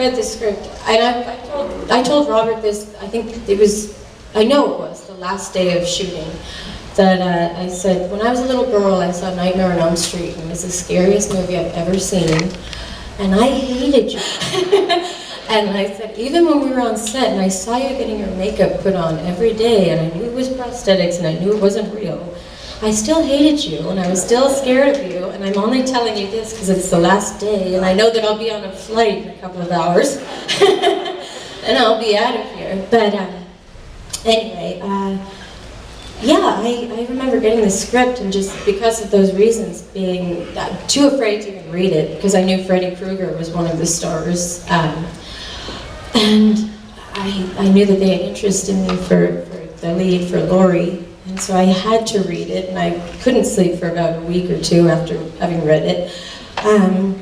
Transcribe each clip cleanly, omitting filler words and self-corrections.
read the script, and I told Robert this, I think it was, I know it was the last day of shooting, that I said, when I was a little girl, I saw Nightmare on Elm Street, and it was the scariest movie I've ever seen, and I hated you. And I said, even when we were on set, and I saw you getting your makeup put on every day, and I knew it was prosthetics, and I knew it wasn't real, I still hated you, and I was still scared of you, and I'm only telling you this because it's the last day, and I know that I'll be on a flight in a couple of hours, and I'll be out of here. But anyway, yeah, I remember getting the script, and just because of those reasons, being too afraid to even read it, because I knew Freddy Krueger was one of the stars, and I knew that they had interest in me for the lead, for Laurie. And so I had to read it, and I couldn't sleep for about a week or two after having read it. And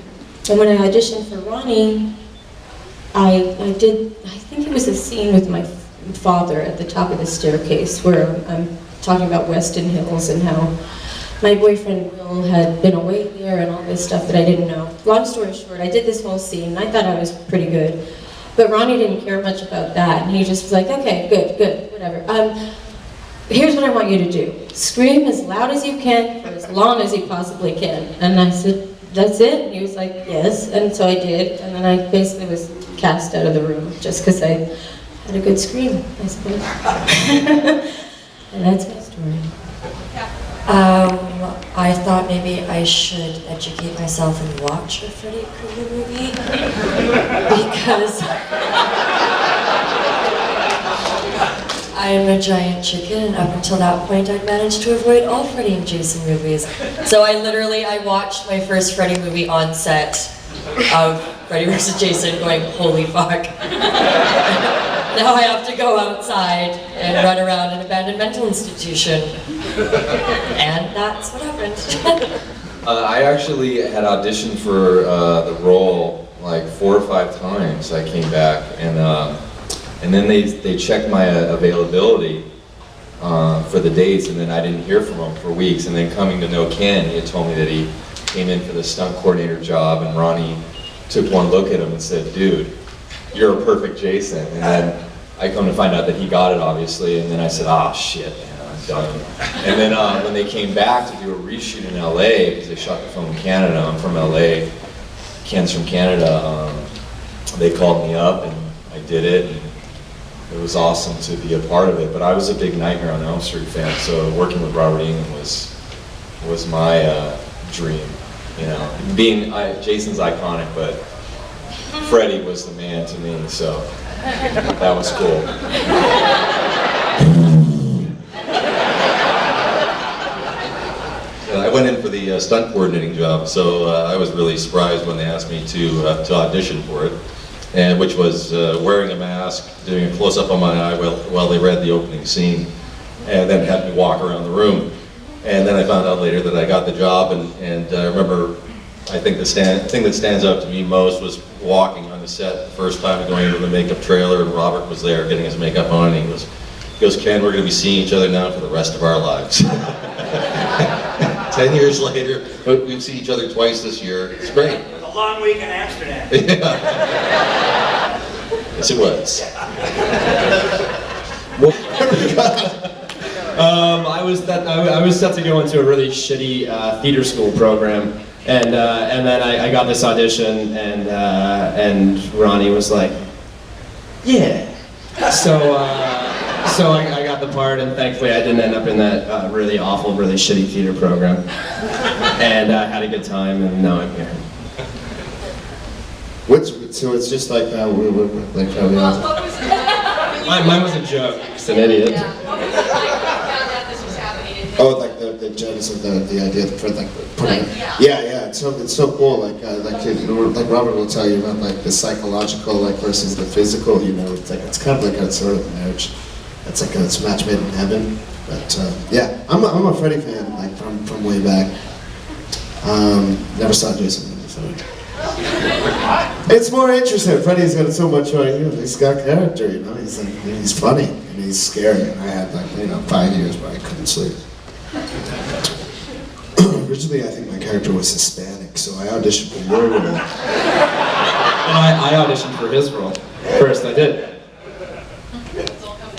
when I auditioned for Ronnie, I think it was a scene with my father at the top of the staircase where I'm talking about Weston Hills and how my boyfriend Will had been away there and all this stuff that I didn't know. Long story short, I did this whole scene, and I thought I was pretty good. But Ronnie didn't care much about that, and he just was like, okay, good, whatever. Here's what I want you to do. Scream as loud as you can for as long as you possibly can. And I said, that's it? And he was like, yes. And so I did. And then I basically was cast out of the room just because I had a good scream, I suppose. And that's my story. I thought maybe I should educate myself and watch a Freddy Krueger movie. Because I am a giant chicken, and up until that point I'd managed to avoid all Freddy and Jason movies. So I watched my first Freddy movie on set of Freddy vs. Jason going, holy fuck. Now I have to go outside and run around an abandoned mental institution. And that's what happened. I actually had auditioned for the role like 4 or 5 times. I came back, and then they checked my availability for the dates, and then I didn't hear from him for weeks. And then coming to know Ken, he had told me that he came in for the stunt coordinator job, and Ronnie took one look at him and said, dude, you're a perfect Jason. And then I come to find out that he got it, obviously, and then I said, ah, shit, man, I'm done. And then when they came back to do a reshoot in LA, because they shot the film in Canada, I'm from LA, Ken's from Canada, they called me up, and I did it. And it was awesome to be a part of it, but I was a big Nightmare on Elm Street fan, so working with Robert Englund was my dream. You know, Jason's iconic, but Freddy was the man to me, so that was cool. I went in for the stunt coordinating job, so I was really surprised when they asked me to audition for it. And which was wearing a mask, doing a close-up on my eye while they read the opening scene, and then had me walk around the room. And then I found out later that I got the job, and I remember, I think the thing that stands out to me most was walking on the set the first time, going into the makeup trailer, and Robert was there getting his makeup on, and he goes, Ken, we're going to be seeing each other now for the rest of our lives. 10 years later, we've seen each other twice this year. It's great. It was a long week in Amsterdam. Yes, it was. I was set to go into a really shitty theater school program, and then I got this audition, and Ronnie was like, yeah. So I got the part, and thankfully I didn't end up in that really awful, really shitty theater program, and had a good time, and now I'm here. So it's just like how we were, like how we are. What was it? Mine was a joke. Just an idiot. Yeah. What was it like when you found out this was happening? Oh, like the genesis of the idea for like putting. Yeah. It's so cool. Like Robert will tell you about like the psychological like versus the physical. You know, it's kind of like a sort of marriage. It's like it's a match made in heaven. But yeah, I'm a Freddy fan like from way back. Never saw Jason. So. It's more interesting. Freddy's got so much, he's got character, you know. He's funny and he's scary. And I had 5 years where I couldn't sleep. Originally, I think my character was Hispanic, so I auditioned for your role. And I auditioned for his role. First, I did.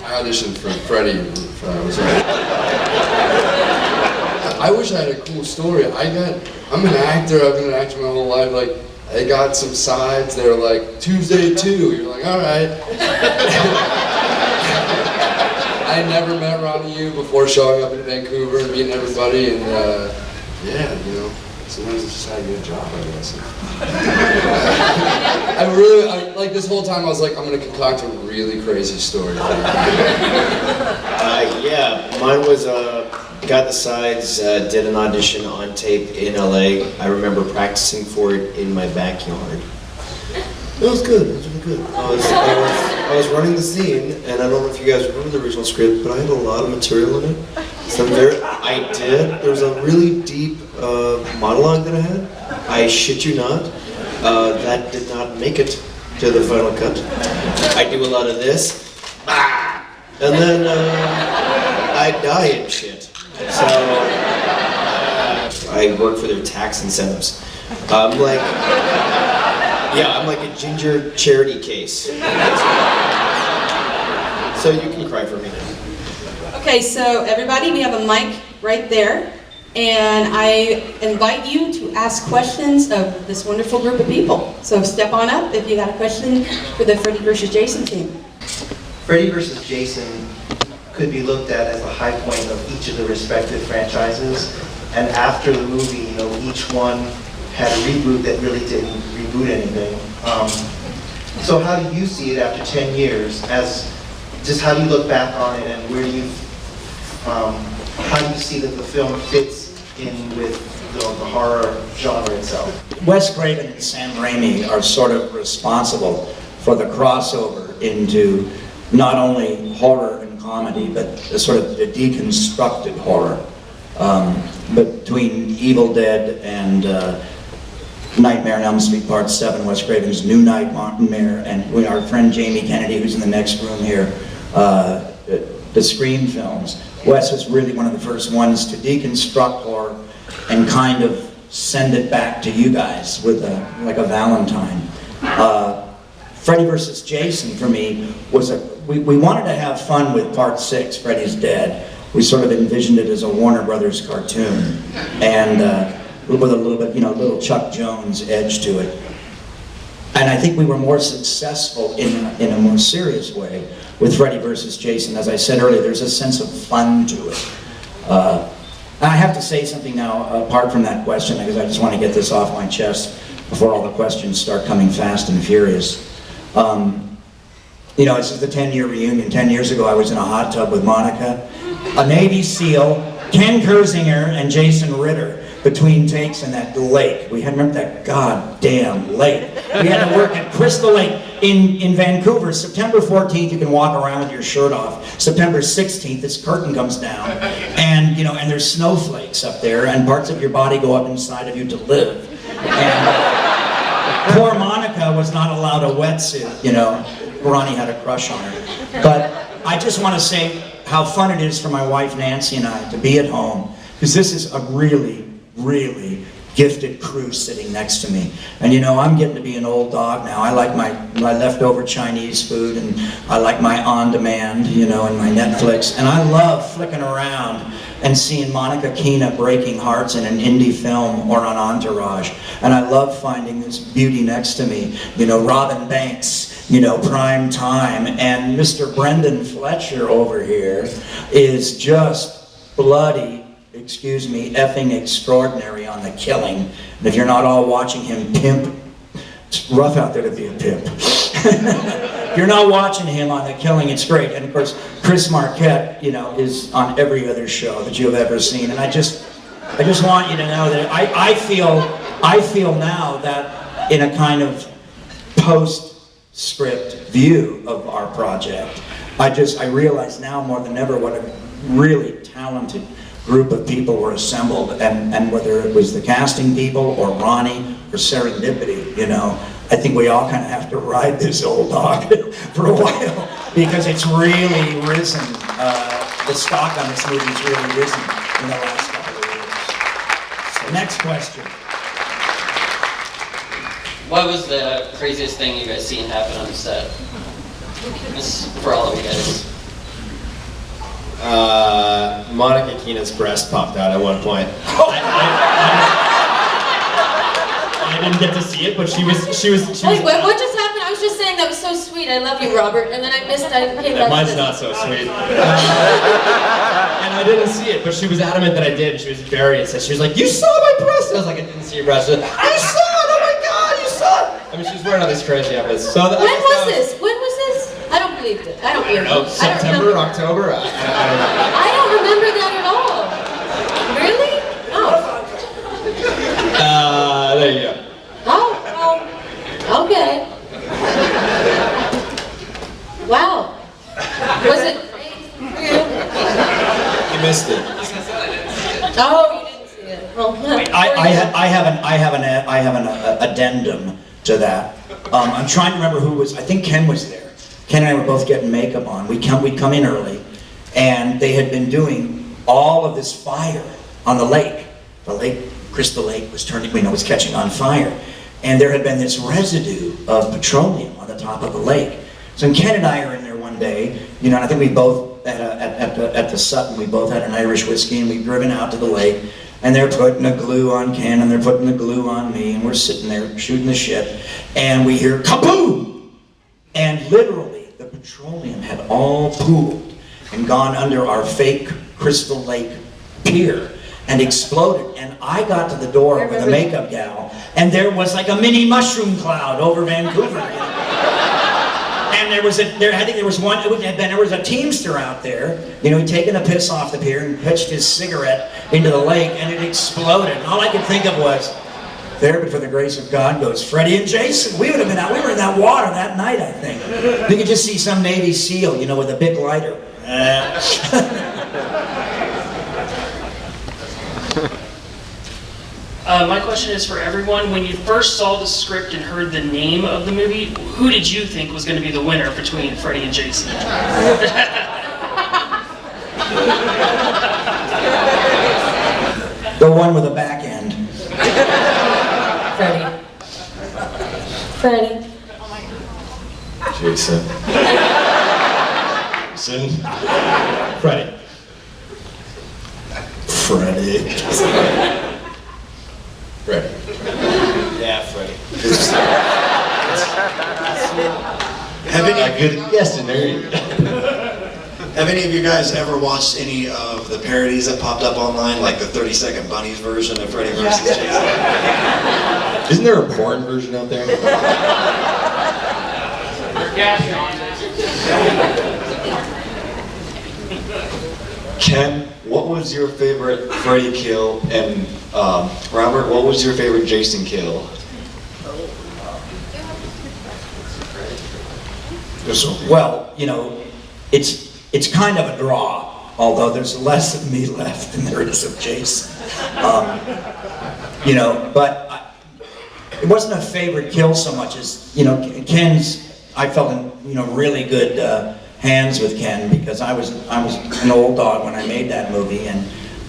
I auditioned for Freddy. I wish I had a cool story. I'm an actor. I've been an actor my whole life. Like, I got some sides. They're like Tuesday 2. You're like, all right. I never met Ronnie Yu before showing up in Vancouver and meeting everybody, and yeah, you know, sometimes it's just how you get a job, I guess. Like this whole time I was like, I'm gonna concoct a really crazy story. Yeah, mine was got the sides, did an audition on tape in LA. I remember practicing for it in my backyard. It was good. It was really good. I was running the scene, and I don't know if you guys remember the original script, but I had a lot of material in it. So I did. There was a really deep monologue that I had. I shit you not. That did not make it to the final cut. I do a lot of this, and then I die in shit. So I work for their tax incentives. I'm like a ginger charity case. So you can cry for me now. Okay, so everybody, we have a mic right there, and I invite you to ask questions of this wonderful group of people. So step on up if you got a question for the Freddy vs. Jason team. Freddy vs. Jason could be looked at as a high point of each of the respective franchises, and after the movie, you know, each one had a reboot that really didn't reboot anything. So how do you see it after 10 years? How do you look back on it, and where do you, how do you see that the film fits in with the horror genre itself? Wes Craven and Sam Raimi are sort of responsible for the crossover into not only horror and comedy, but sort of the deconstructed horror between Evil Dead and Nightmare on Elm Street Part 7, Wes Craven's New Nightmare, and our friend Jamie Kennedy, who's in the next room here, the Scream films. Wes was really one of the first ones to deconstruct horror and kind of send it back to you guys with like a Valentine. Freddy vs. Jason for me was we wanted to have fun with Part 6, Freddy's Dead. We sort of envisioned it as a Warner Brothers cartoon, and with a little bit, little Chuck Jones edge to it. And I think we were more successful in a more serious way with Freddy vs. Jason. As I said earlier, there's a sense of fun to it. I have to say something now, apart from that question, because I just want to get this off my chest before all the questions start coming fast and furious. This is the 10-year reunion. 10 years ago, I was in a hot tub with Monica, a Navy SEAL, Ken Kersinger, and Jason Ritter between takes in that lake. We had, remember that goddamn lake. We had to work at Crystal Lake in Vancouver. September 14th, you can walk around with your shirt off. September 16th, this curtain comes down, and and there's snowflakes up there, and parts of your body go up inside of you to live. And poor Monica was not allowed a wetsuit, Ronnie had a crush on her. But I just want to say how fun it is for my wife Nancy and I to be at home, because this is a really, really gifted crew sitting next to me. And I'm getting to be an old dog now. I like my leftover Chinese food, and I like my on-demand, and my Netflix. And I love flicking around and seeing Monica Keena breaking hearts in an indie film or on Entourage. And I love finding this beauty next to me, Robin Banks, prime time. And Mr. Brendan Fletcher over here is just bloody, excuse me, effing extraordinary on The Killing. And if you're not all watching him pimp, it's rough out there to be a pimp. If you're not watching him on The Killing, it's great. And of course, Chris Marquette, is on every other show that you have ever seen. And I just want you to know that I feel now that in a kind of postscript view of our project, I realize now more than ever what a really talented group of people were assembled, and whether it was the casting people or Ronnie or serendipity, I think we all kind of have to ride this old dog for a while, because it's really risen. The stock on this movie's really risen in the last couple of years. So next question. What was the craziest thing you guys seen happen on the set? This is for all of you guys. Monica Keena's breast popped out at one point. I didn't get to see it, but she was. Wait, what just happened? I was just saying that was so sweet. I love you, Robert. And then I came back. Mine's not so sweet. And I didn't see it, but she was adamant that I did. She was very upset. She was like, "You saw my breast." I was like, "I didn't see your breast." She was like, "I saw it! Oh my God, you saw it!" I mean, she was wearing all these crazy outfits. So When was this? When was this? I don't believe it. I don't believe it. Oh, September, October? I don't know. I don't remember that at all. Really? Oh. There you go. Oh, well, okay. Wow. Was it for you? You missed it. Oh, you didn't see it. Well, I have an addendum to that. I'm trying to remember who was. I think Ken was there. Ken and I were both getting makeup on. We'd come in early, and they had been doing all of this fire on the lake. The lake, Crystal Lake, was was catching on fire, and there had been this residue of petroleum on the top of the lake. So Ken and I are in there one day, and I think we both at the Sutton, we both had an Irish whiskey, and we'd driven out to the lake, and they're putting the glue on Ken, and they're putting the glue on me, and we're sitting there shooting the shit, and we hear kaboom! And literally, the petroleum had all pooled and gone under our fake Crystal Lake pier and exploded. And I got to the door with a makeup gal, and there was like a mini mushroom cloud over Vancouver. And there was a Teamster out there, he'd taken a piss off the pier and pitched his cigarette into the lake, and it exploded. And all I could think of was, there, but for the grace of God, goes Freddy and Jason. We would have been out. We were in that water that night, I think. You could just see some Navy SEAL, with a big lighter. My question is for everyone. When you first saw the script and heard the name of the movie, who did you think was going to be the winner between Freddy and Jason? The one with the back end. Freddy. Jason. Freddy. Freddy. Yeah, Freddy. Have any, Good guessing there. have any of you guys ever watched any of the parodies that popped up online, like the 30-second bunnies version of Freddy vs. Jason? Isn't there a porn version out there? Ken, what was your favorite Freddy kill? And Robert, what was your favorite Jason kill? Well, it's kind of a draw, although there's less of me left than there is of Jason. But it wasn't a favorite kill so much as, Ken's, I felt in, really good hands with Ken, because I was an old dog when I made that movie, and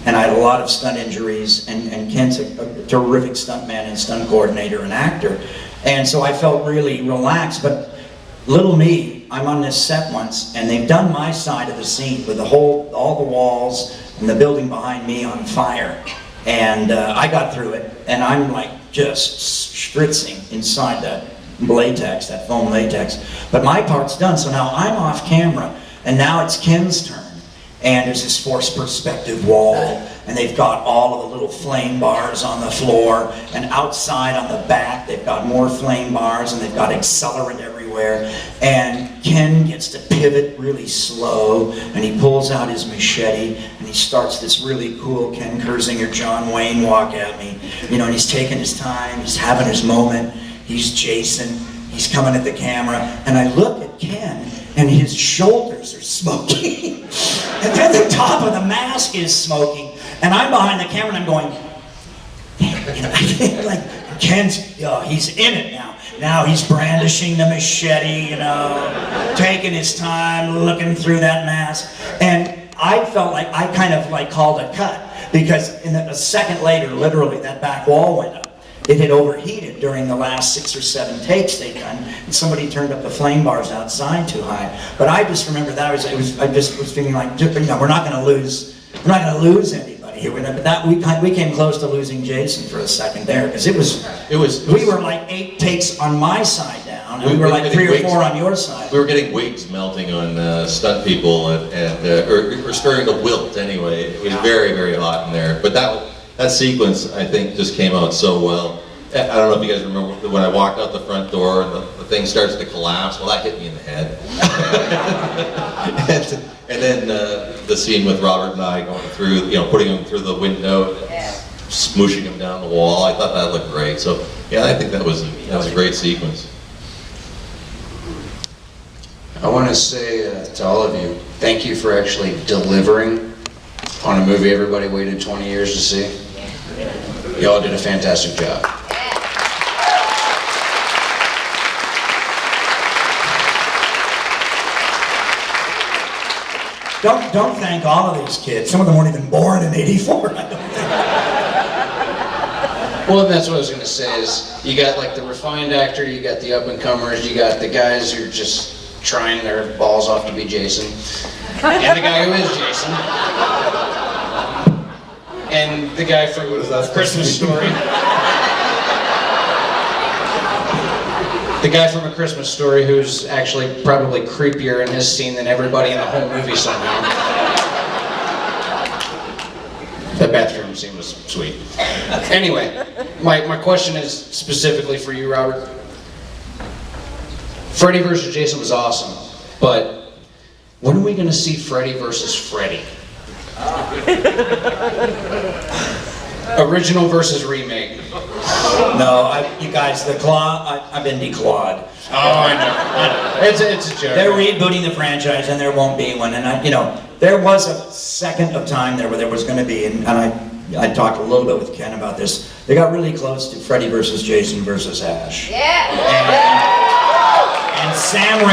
I had a lot of stunt injuries, and Ken's a terrific stuntman and stunt coordinator and actor, and so I felt really relaxed. But little me, I'm on this set once, and they've done my side of the scene with all the walls and the building behind me on fire, and I got through it, and I'm like just spritzing inside that latex, that foam latex. But my part's done, so now I'm off camera, and now it's Ken's turn. And there's this forced perspective wall, and they've got all of the little flame bars on the floor, and outside on the back they've got more flame bars, and they've got accelerant everywhere. And Ken gets to pivot really slow, and he pulls out his machete, and he starts this really cool Ken Kersinger, John Wayne walk at me, and he's taking his time, he's having his moment. He's Jason, he's coming at the camera, and I look at Ken, and his shoulders are smoking. And then the top of the mask is smoking. And I'm behind the camera, and I'm going, like, Ken's, he's in it now. Now he's brandishing the machete, taking his time, looking through that mask. And I felt like I kind of called a cut, because a second later, literally, that back wall went up. it had overheated during the last 6 or 7 takes they'd done, and somebody turned up the flame bars outside too high. But I just remember that I just was feeling like, you know, we're not going to lose anybody here. But that we came close to losing Jason for a second there, because we were like 8 takes on my side down, and we were like 3 or 4 on your side. We were getting wigs melting on stunt people, or starting to wilt anyway. It was very, very hot in there. But that sequence, I think, just came out so well. I don't know if you guys remember when I walked out the front door and the thing starts to collapse. Well, that hit me in the head. and then the scene with Robert and I going through, you know, putting him through the window, smooshing him down the wall. I thought that looked great. So yeah, I think that was a great sequence. I want to say to all of you, thank you for actually delivering on a movie everybody waited 20 years to see. Y'all did a fantastic job. Don't thank all of these kids. Some of them weren't even born in '84. I don't think. Well, that's what I was going to say is, you got like the refined actor, you got the up-and-comers, you got the guys who are just trying their balls off to be Jason, and the guy who is Jason, and the guy from Christmas Story. The guy from A Christmas Story who's actually probably creepier in his scene than everybody in the whole movie somehow. That bathroom scene was sweet. Anyway, my question is specifically for you, Robert. Freddy versus Jason was awesome, but when are we going to see Freddy versus Freddy? Original versus remake. No, you guys, the claw, I've been declawed. Oh, I know. It's a joke. They're rebooting the franchise, and there won't be one. And there was a second of time there where there was going to be, and I talked a little bit with Ken about this. They got really close to Freddy versus Jason versus Ash. Yeah. And Sam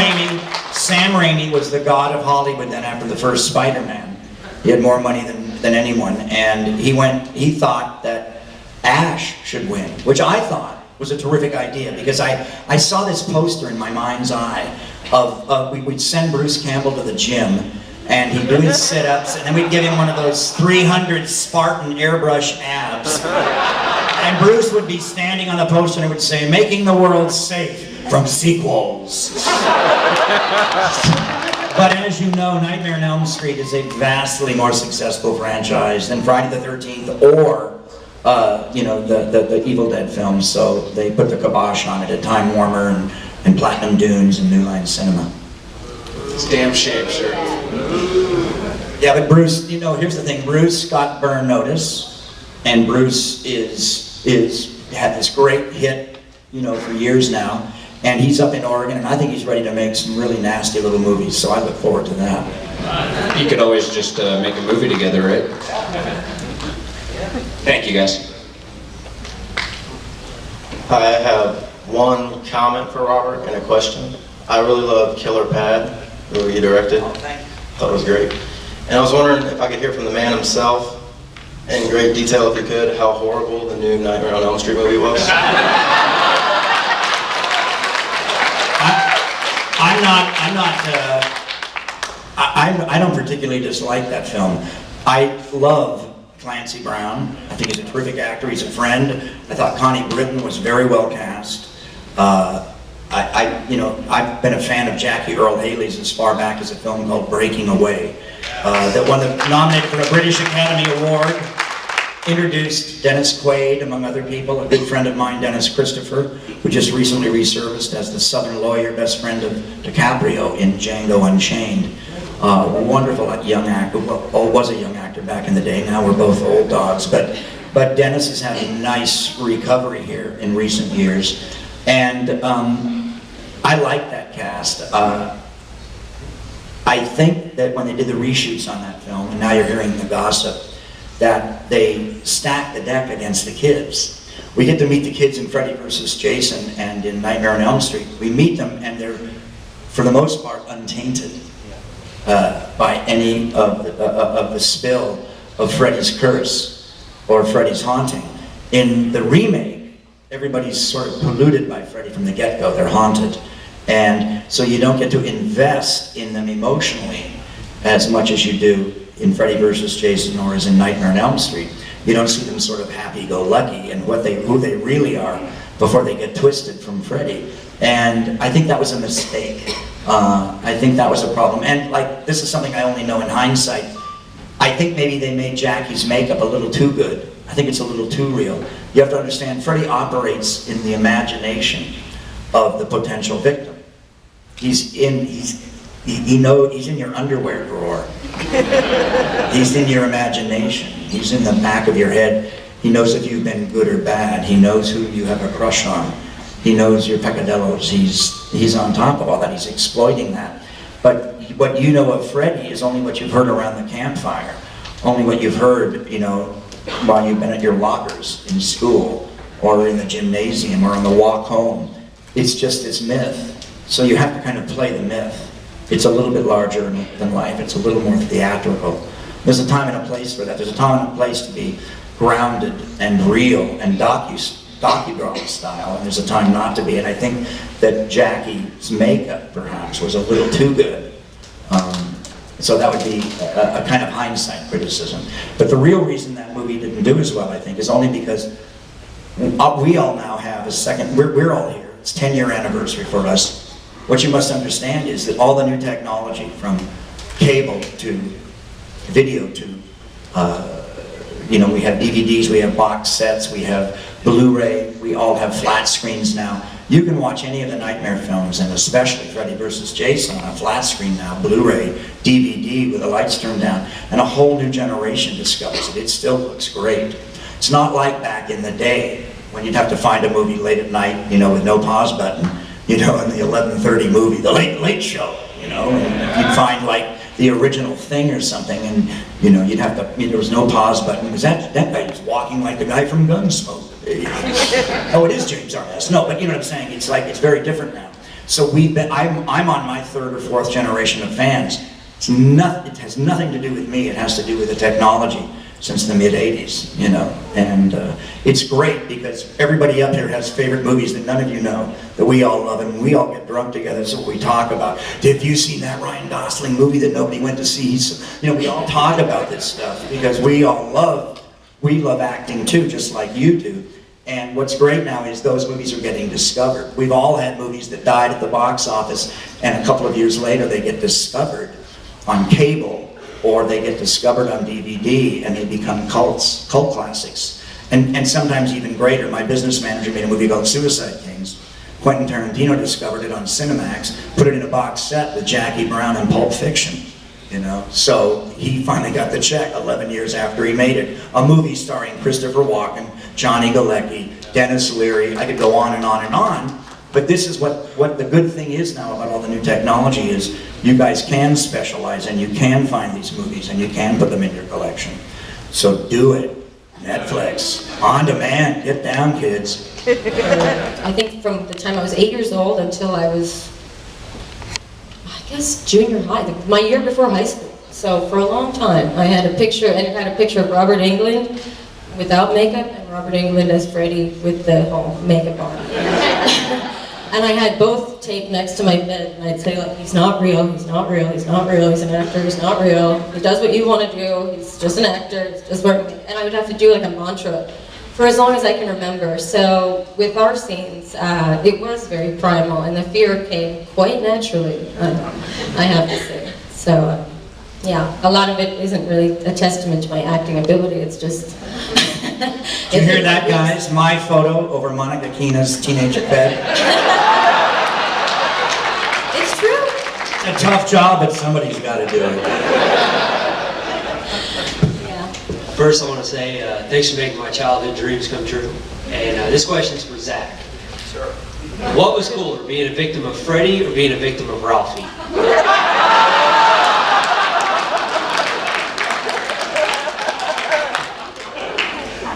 Raimi was the god of Hollywood then after the first Spider-Man. He had more money than anyone, and he thought that Ash should win, which I thought was a terrific idea, because I saw this poster in my mind's eye of we'd send Bruce Campbell to the gym, and he'd do his sit-ups, and then we'd give him one of those 300 Spartan airbrush abs, and Bruce would be standing on the poster and it would say, "Making the world safe from sequels." But as you know, Nightmare on Elm Street is a vastly more successful franchise than Friday the 13th or the Evil Dead films, so they put the kibosh on it at Time Warner and Platinum Dunes and New Line Cinema. It's a damn shame, sir. Yeah, but Bruce, here's the thing. Bruce got Burn Notice, and Bruce had this great hit, for years now, and he's up in Oregon, and I think he's ready to make some really nasty little movies, so I look forward to that. You could always just make a movie together, right? Thank you, guys. I have one comment for Robert and a question. I really love Killer Pad, the movie you directed. Thought it was great. And I was wondering if I could hear from the man himself, in great detail if you could, how horrible the new Nightmare on Elm Street movie was. I don't particularly dislike that film. I love Clancy Brown. I think he's a terrific actor. He's a friend. I thought Connie Britton was very well cast. I've been a fan of Jackie Earle Haley's as far back as a film called Breaking Away, that nominated for a British Academy Award. Introduced Dennis Quaid, among other people, a good friend of mine, Dennis Christopher, who just recently resurfaced as the Southern lawyer, best friend of DiCaprio in Django Unchained. Wonderful young actor, was a young actor back in the day, now we're both old dogs, but Dennis has had a nice recovery here in recent years, and I like that cast. I think that when they did the reshoots on that film, and now you're hearing the gossip, that they stacked the deck against the kids. We get to meet the kids in Freddy vs. Jason and in Nightmare on Elm Street. We meet them and they're, for the most part, untainted by any of the spill of Freddy's curse or Freddy's haunting. In the remake, everybody's sort of polluted by Freddy from the get-go. They're haunted. And so you don't get to invest in them emotionally as much as you do in Freddy versus Jason or as in Nightmare on Elm Street. You don't see them sort of happy-go-lucky and who they really are before they get twisted from Freddy. And I think that was a mistake. I think that was a problem. And like, this is something I only know in hindsight. I think maybe they made Jackie's makeup a little too good. I think it's a little too real. You have to understand, Freddy operates in the imagination of the potential victim. He's in your underwear drawer. He's in your imagination. He's in the back of your head. He knows if you've been good or bad. He knows who you have a crush on. He knows your peccadillos. He's on top of all that. He's exploiting that. But what you know of Freddy is only what you've heard around the campfire. Only what you've heard, while you've been at your lockers in school or in the gymnasium or on the walk home. It's just this myth. So you have to kind of play the myth. It's a little bit larger than life. It's a little more theatrical. There's a time and a place for that. There's a time and a place to be grounded and real and docudrama style, and there's a time not to be. And I think that Jackie's makeup, perhaps, was a little too good. So that would be a kind of hindsight criticism. But the real reason that movie didn't do as well, I think, is only because we all now have a second, we're all here. It's 10-year anniversary for us. What you must understand is that all the new technology, from cable to video to, we have DVDs, we have box sets, we have Blu-ray, we all have flat screens now. You can watch any of the Nightmare films, and especially Freddy vs. Jason, on a flat screen now, Blu-ray, DVD with the lights turned down, and a whole new generation discovers it. It still looks great. It's not like back in the day when you'd have to find a movie late at night, with no pause button, in the 11:30 movie, The Late Show, and you'd find like the original Thing or something, and you'd have to, there was no pause button, because that guy was walking like the guy from Gunsmoke. Oh, it is James Arness. No, but you know what I'm saying? It's like, it's very different now. So I'm on my third or fourth generation of fans. It has nothing to do with me. It has to do with the technology since the mid-'80s, and it's great because everybody up here has favorite movies that none of you know, that we all love, and we all get drunk together, so we talk about, have you seen that Ryan Gosling movie that nobody went to see? So, we all talk about this stuff because we love acting too, just like you do. And what's great now is those movies are getting discovered. We've all had movies that died at the box office, and a couple of years later they get discovered on cable, or they get discovered on DVD, and they become cult classics. And sometimes even greater. My business manager made a movie called Suicide Kings. Quentin Tarantino discovered it on Cinemax, put it in a box set with Jackie Brown and Pulp Fiction. So he finally got the check 11 years after he made it. A movie starring Christopher Walken, Johnny Galecki, Dennis Leary. I could go on and on and on. But this is what the good thing is now about all the new technology is you guys can specialize, and you can find these movies, and you can put them in your collection. So do it. Netflix. On demand. Get down, kids. I think from the time I was 8 years old until I was, I guess, junior high, my year before high school. So for a long time, I had a picture, and it had a picture of Robert Englund without makeup, and Robert Englund as Freddy with the whole makeup on. And I had both taped next to my bed, and I'd say, like, he's not real, he's not real, he's not real, he's an actor, he's not real, he does what you want to do, he's just an actor, he's just working. And I would have to do like a mantra for as long as I can remember. So with our scenes, it was very primal, and the fear came quite naturally, I have to say. So, yeah, a lot of it isn't really a testament to my acting ability, it's just... Did you hear that, guys? My photo over Monica Keena's teenager bed. It's true. It's a tough job, but somebody's got to do it. First, I want to say thanks for making my childhood dreams come true. And this question is for Zach. Sure. What was cooler, being a victim of Freddy or being a victim of Ralphie?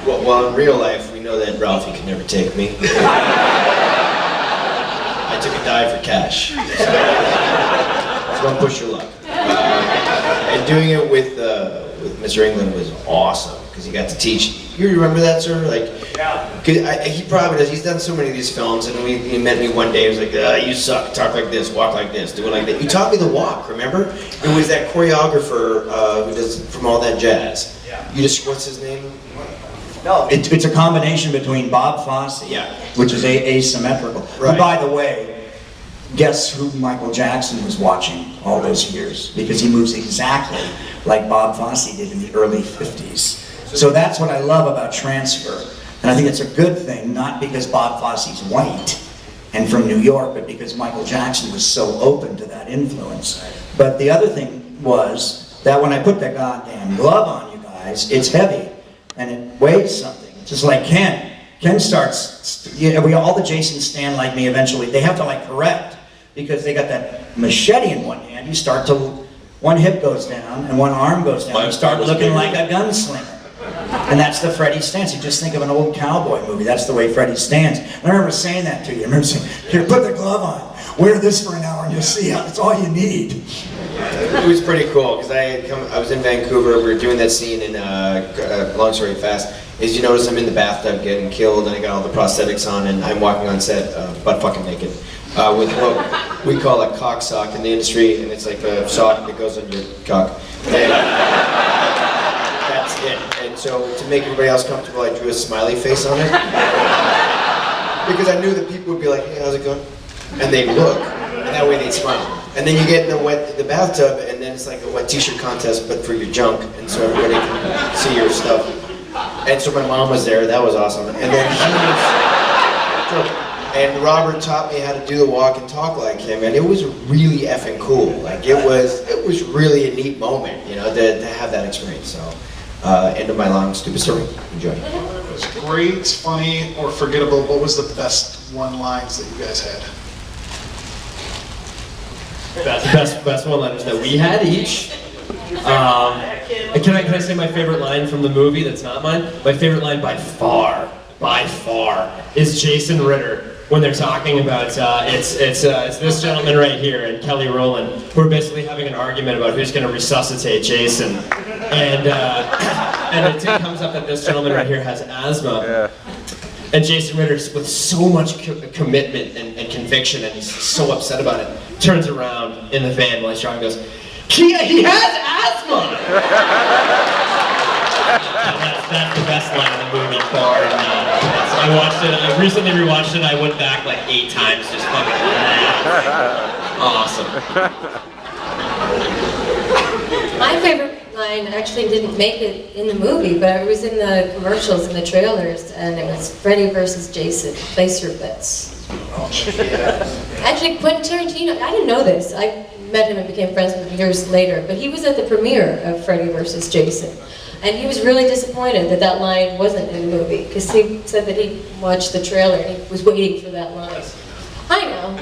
Well, in real life, we know that Ralphie could never take me. I took a dive for cash. So don't push your luck. And doing it with Mr. England was awesome. because he got to teach. You remember that, sir? Like, he probably does. He's done so many of these films, and he met me one day. He was like, "You suck. Talk like this. Walk like this. Do it like that." You taught me the walk. Remember? It was that choreographer who does From All That Jazz. You just what's his name? No, it's a combination between Bob Fosse, which is asymmetrical. Right. And by the way, guess who Michael Jackson was watching all those years? Because he moves exactly like Bob Fosse did in the early 50s. So that's what I love about transfer. And I think it's a good thing, not because Bob Fosse's white and from New York, but because Michael Jackson was so open to that influence. But the other thing was that when I put that goddamn glove on, you guys, it's heavy and it weighs something. It's just like Ken. Ken starts, all the Jasons stand like me eventually. They have to like correct because they got that machete in one hand. You start to, one hip goes down and one arm goes down. You start looking like a gunslinger. And that's the Freddy stance. You just think of an old cowboy movie. That's the way Freddy stands. And I remember saying that to you. I remember saying, here, put the glove on. Wear this for an hour and you'll see how it's all you need. It was pretty cool because I was in Vancouver. We were doing that scene in long story fast. Is you notice I'm in the bathtub getting killed and I got all the prosthetics on and I'm walking on set butt fucking naked with what we call a cock sock in the industry, and it's like a sock that goes on your cock. And that's it. And so to make everybody else comfortable, I drew a smiley face on it because I knew that people would be like, "Hey, how's it going?" And they'd look, and that way they'd smile. And then you get in the bathtub, and then it's like a wet t-shirt contest, but for your junk, and so everybody can see your stuff. And so my mom was there, that was awesome. And then and Robert taught me how to do the walk and talk like him, and it was really effing cool. Like it was really a neat moment, you know, to have that experience. So, end of my long stupid story. Enjoy. It's great, funny, or forgettable. What was the best one-liners that you guys had? Best one-liners that we had each. Can I say my favorite line from the movie that's not mine? My favorite line by far, is Jason Ritter when they're talking about it's this gentleman right here and Kelly Rowland who are basically having an argument about who's going to resuscitate Jason, and it comes up that this gentleman right here has asthma. And Jason Ritter, with so much commitment and conviction, and he's so upset about it, turns around in the van while he's driving and goes, he has asthma! That's the best line in the movie, bar none. I watched it, I recently rewatched it, and I went back like 8 times, just fucking awesome. My favorite line actually didn't make it in the movie, but it was in the commercials and the trailers, and it was Freddy versus Jason. Place your bets. Actually, Quentin Tarantino, I didn't know this. I met him and became friends with him years later, but he was at the premiere of Freddy versus Jason. And he was really disappointed that that line wasn't in the movie, because he said that he watched the trailer and he was waiting for that line. I know,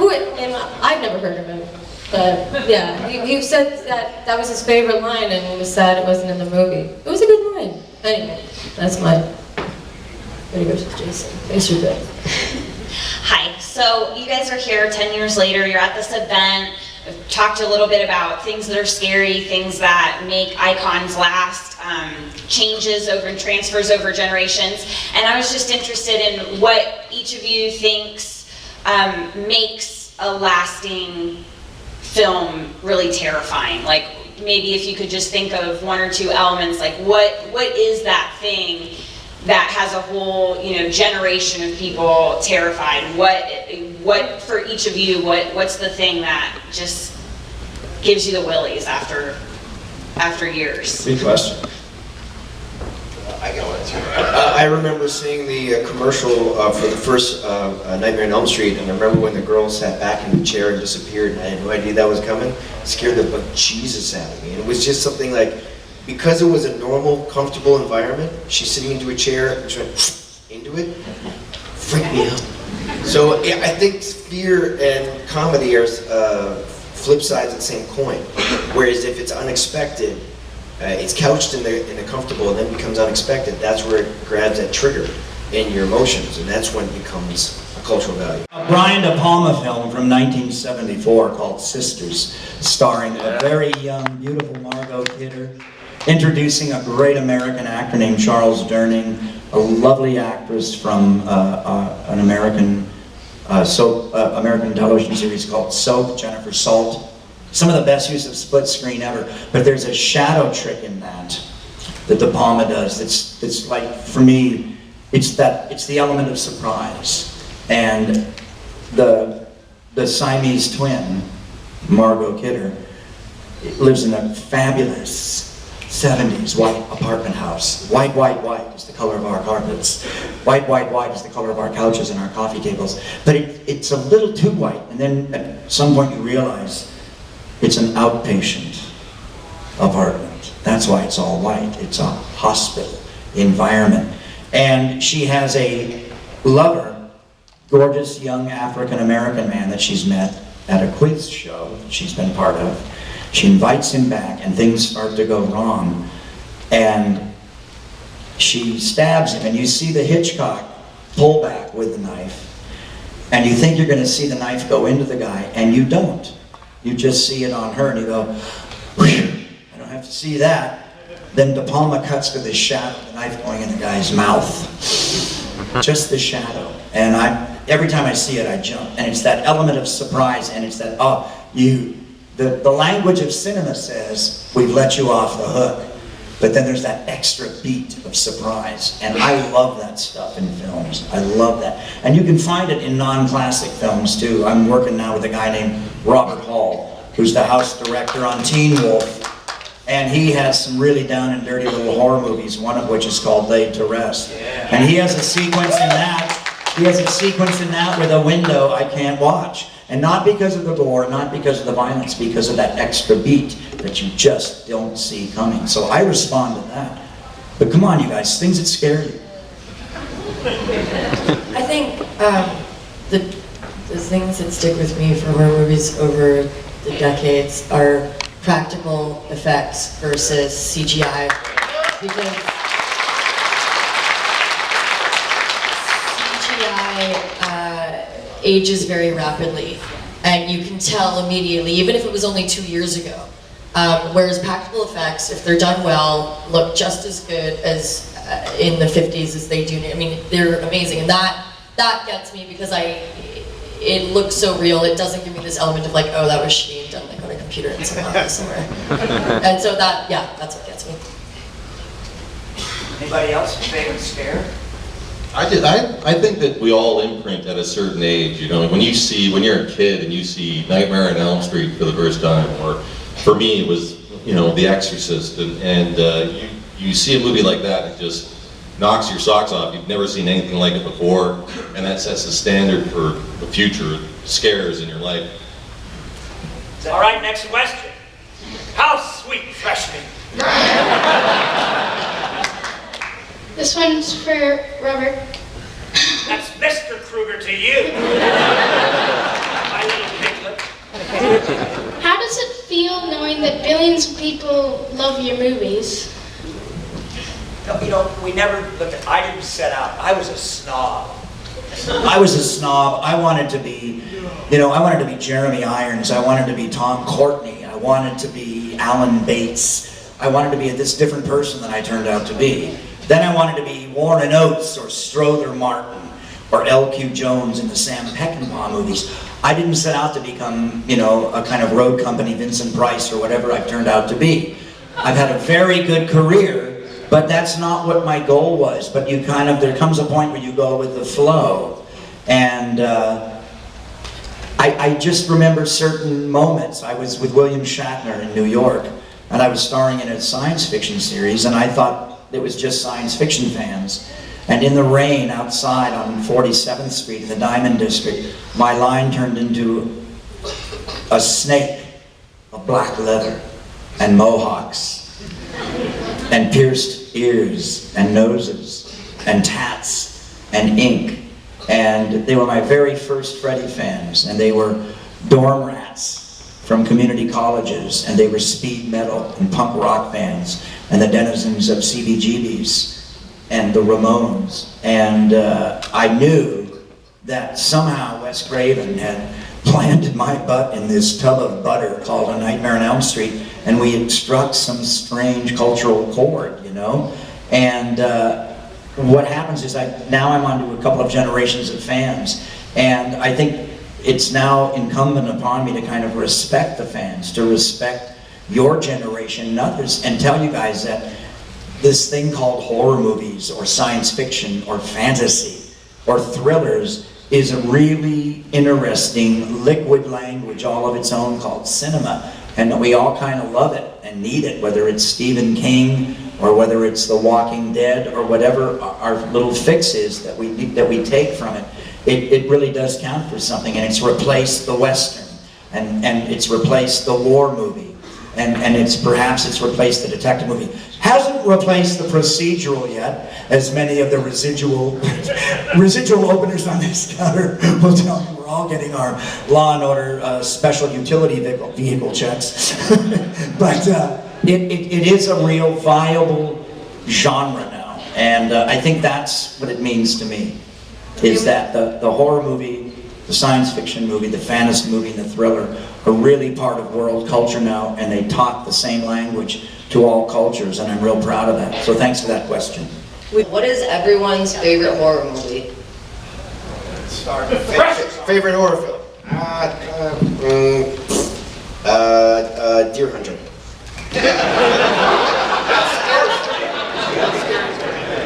I've never heard of him. But yeah, he said that was his favorite line and he was sad it wasn't in the movie. It was a good line. Anyway, that's my Freddy versus Jason. Thanks for that. Hi, so you guys are here 10 years later, you're at this event. I've talked a little bit about things that are scary, things that make icons last, changes over and transfers over generations. And I was just interested in what each of you thinks makes a lasting film really terrifying. Like maybe if you could just think of 1 or 2 elements, like what is that thing that has a whole, generation of people terrified? What for each of you, what's the thing that just gives you the willies after years? Good question. I got one too. I remember seeing the commercial for the first Nightmare on Elm Street, and I remember when the girl sat back in the chair and disappeared, and I had no idea that was coming. It scared the bejesus out of me, and it was just something like, because it was a normal, comfortable environment, she's sitting into a chair and she went into it, freaked me out. So I think fear and comedy are flip sides of the same coin. Whereas if it's unexpected, it's couched in the comfortable and then becomes unexpected, that's where it grabs that trigger in your emotions, and that's when it becomes a cultural value. A Brian De Palma film from 1974 called Sisters, starring a very young, beautiful Margot Kidder introducing a great American actor named Charles Durning, a lovely actress from an American American television series called Soap, Jennifer Salt. Some of the best use of split screen ever. But there's a shadow trick in that De Palma does. It's like, for me, it's the element of surprise. And the Siamese twin, Margot Kidder, lives in a fabulous 70s white apartment house. White, white, white is the color of our carpets. White, white, white is the color of our couches and our coffee tables. But it's a little too white, and then at some point you realize it's an outpatient apartment. That's why it's all white. It's a hospital environment. And she has a lover, gorgeous young African-American man that she's met at a quiz show she's been part of. She invites him back, and things start to go wrong. And she stabs him, and you see the Hitchcock pullback with the knife. And you think you're going to see the knife go into the guy, and you don't. You just see it on her, and you go, whew, I don't have to see that. Then De Palma cuts to the shadow, the knife going in the guy's mouth. Just the shadow. And every time I see it, I jump. And it's that element of surprise, and it's that, the language of cinema says, we've let you off the hook. But then there's that extra beat of surprise. And I love that stuff in films. I love that. And you can find it in non-classic films, too. I'm working now with a guy named Robert Hall, who's the house director on Teen Wolf. And he has some really down and dirty little horror movies, one of which is called Laid to Rest. And he has a sequence in that with a window I can't watch. And not because of the gore, not because of the violence, because of that extra beat that you just don't see coming. So I respond to that. But come on, you guys, things that scare you. I think the things that stick with me for horror movies over the decades are practical effects versus CGI. Because CGI ages very rapidly, and you can tell immediately, even if it was only 2 years ago. Whereas practical effects, if they're done well, look just as good as in the 50s as they do. I mean, they're amazing, and that gets me because it looks so real. It doesn't give me this element of like, oh, that was shitty and done like on a computer in some office somewhere. And so that's what gets me. Anybody else favorite scare? I think that we all imprint at a certain age, you know, when you're a kid and you see Nightmare on Elm Street for the first time, or for me it was, you know, The Exorcist, and you see a movie like that, it just knocks your socks off. You've never seen anything like it before, and that sets the standard for the future scares in your life. All right, next question. How sweet freshman? This one's for Robert. That's Mr. Kruger to you. My little piglet. How does it feel knowing that billions of people love your movies? You know, we never looked at, I didn't set out. I was a snob. I was a snob. I wanted to be, I wanted to be Jeremy Irons. I wanted to be Tom Courtenay. I wanted to be Alan Bates. I wanted to be this different person than I turned out to be. Then I wanted to be Warren Oates or Strother Martin or L.Q. Jones in the Sam Peckinpah movies. I didn't set out to become, a kind of road company Vincent Price or whatever I've turned out to be. I've had a very good career, but that's not what my goal was. But there comes a point where you go with the flow. And I just remember certain moments. I was with William Shatner in New York, and I was starring in a science fiction series, and I thought it was just science fiction fans. And in the rain outside on 47th Street in the Diamond District, my line turned into a snake of black leather and mohawks and pierced ears and noses and tats and ink. And they were my very first Freddy fans, and they were dorm rats from community colleges, and they were speed metal and punk rock bands and the denizens of CBGB's and the Ramones. And I knew that somehow Wes Craven had planted my butt in this tub of butter called A Nightmare on Elm Street, and we had struck some strange cultural chord, you know? And what happens is now I'm onto a couple of generations of fans, and I think it's now incumbent upon me to kind of respect the fans, to respect your generation and others, and tell you guys that this thing called horror movies or science fiction or fantasy or thrillers is a really interesting liquid language all of its own called cinema, and that we all kind of love it and need it, whether it's Stephen King or whether it's The Walking Dead or whatever our little fix is that we take from it. It really does count for something, and it's replaced the Western, and it's replaced the war movie, and perhaps it's replaced the detective movie. Hasn't replaced the procedural yet, as many of the residual openers on this counter will tell you. We're all getting our Law and Order special utility vehicle checks. But it is a real viable genre now, and I think that's what it means to me, is that the horror movie, the science fiction movie, the fantasy movie, and the thriller are really part of world culture now, and they talk the same language to all cultures, and I'm real proud of that. So thanks for that question. What is everyone's favorite horror movie? Favorite horror film? Deer Hunter.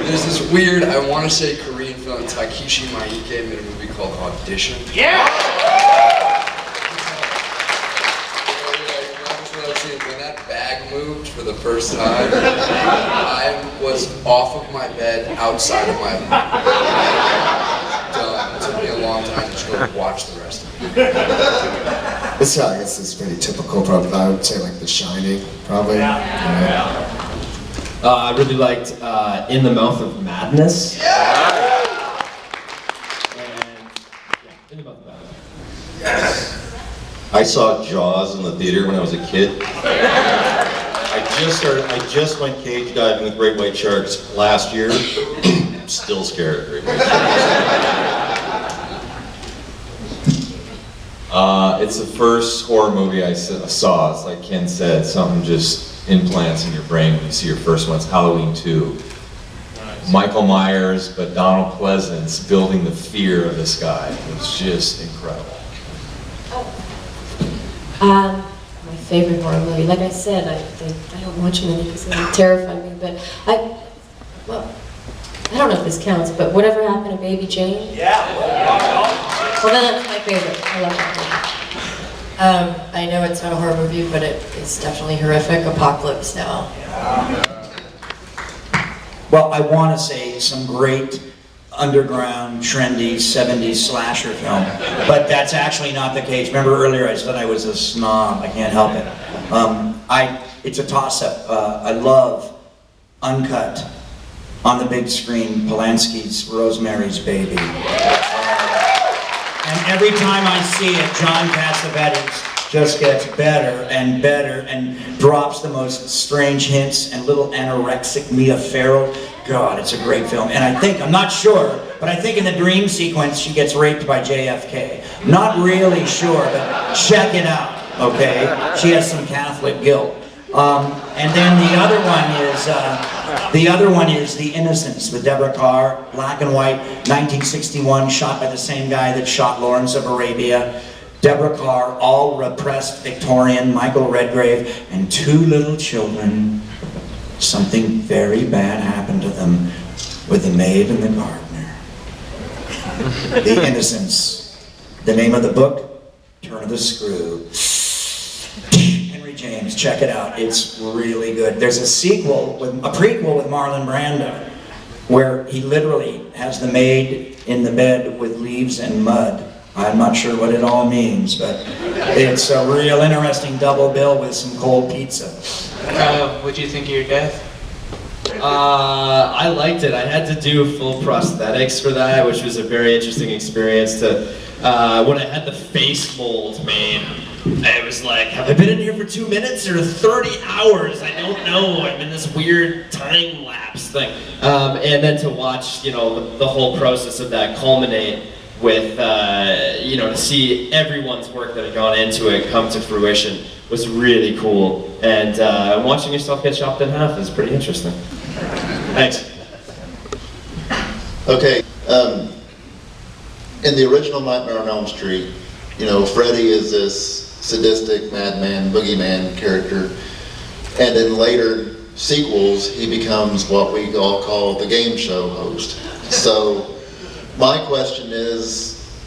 There's this weird, I want to say Korean film, Takeshi Miike made a movie called Audition. Yeah! When that bag moved for the first time, I was off of my bed, outside of my done. It took me a long time to just go watch the rest of it. I guess it's pretty typical, probably. I would say like The Shining, probably. I really liked In the Mouth of Madness. In the Mouth of Madness. I saw Jaws in the theater when I was a kid. I just went cage diving with great white sharks last year. I'm still scared of great white sharks. It's the first horror movie I saw. It's like Ken said, something just implants in your brain when you see your first one. It's Halloween 2. Michael Myers, but Donald Pleasance building the fear of this guy. It was just incredible. My favorite horror movie, like I said, I don't watch many because they terrify me, but I don't know if this counts, but Whatever Happened to Baby Jane? Yeah. Well, then that's my favorite. I love that movie. I know it's not a horror movie, but it is definitely horrific. Apocalypse Now. Well, I want to say some great underground, trendy 70s slasher film, but that's actually not the case. Remember earlier I said I was a snob. I can't help it. It's a toss-up. I love uncut, on the big screen, Polanski's Rosemary's Baby. And every time I see it, John Cassavetes just gets better and better and drops the most strange hints and little anorexic Mia Farrow. God, it's a great film. And I'm not sure, but I think in the dream sequence she gets raped by JFK. Not really sure, but check it out, okay? She has some Catholic guilt. And then the other one is The Innocents with Deborah Carr, black and white, 1961, shot by the same guy that shot Lawrence of Arabia. Deborah Carr, all repressed Victorian, Michael Redgrave, and two little children. Something very bad happened to them with the maid and the gardener. The Innocents. The name of the book, Turn of the Screw. Henry James, check it out. It's really good. There's a prequel with Marlon Brando, where he literally has the maid in the bed with leaves and mud. I'm not sure what it all means, but it's a real interesting double bill with some cold pizza. What do you think of your death? I liked it. I had to do full prosthetics for that, which was a very interesting experience. When I had the face mold made, I was like, have I been in here for 2 minutes or 30 hours? I don't know. I'm in this weird time lapse thing. And then to watch, the whole process of that culminate with, to see everyone's work that had gone into it come to fruition was really cool. And watching yourself get chopped in half is pretty interesting. Thanks. Okay, in the original Nightmare on Elm Street, you know, Freddy is this sadistic madman, boogeyman character, and in later sequels, he becomes what we all call the game show host. So, my question is,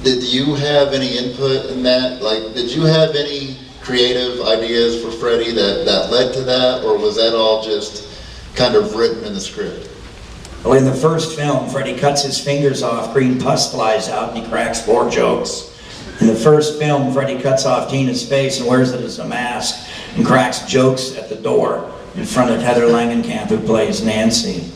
did you have any input in that? Like, did you have any creative ideas for Freddy that led to that, or was that all just kind of written in the script? Well, in the first film, Freddy cuts his fingers off, green pus flies out, and he cracks 4 jokes. In the first film, Freddy cuts off Tina's face and wears it as a mask and cracks jokes at the door in front of Heather Langenkamp, who plays Nancy.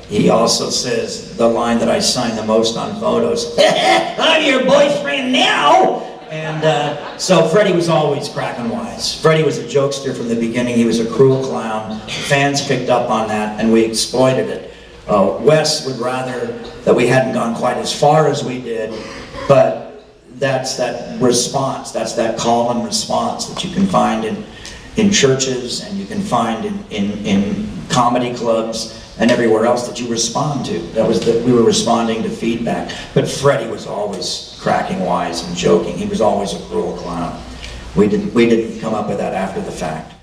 He also says the line that I sign the most on photos, "I'm your boyfriend now!" And so Freddy was always cracking wise. Freddy was a jokester from the beginning. He was a cruel clown. Fans picked up on that, and we exploited it. Wes would rather that we hadn't gone quite as far as we did, but that's that response, that's that call and response that you can find in churches, and you can find in comedy clubs and everywhere else that you respond to. That was that we were responding to feedback. But Freddy was always cracking wise and joking. He was always a cruel clown. We didn't come up with that after the fact.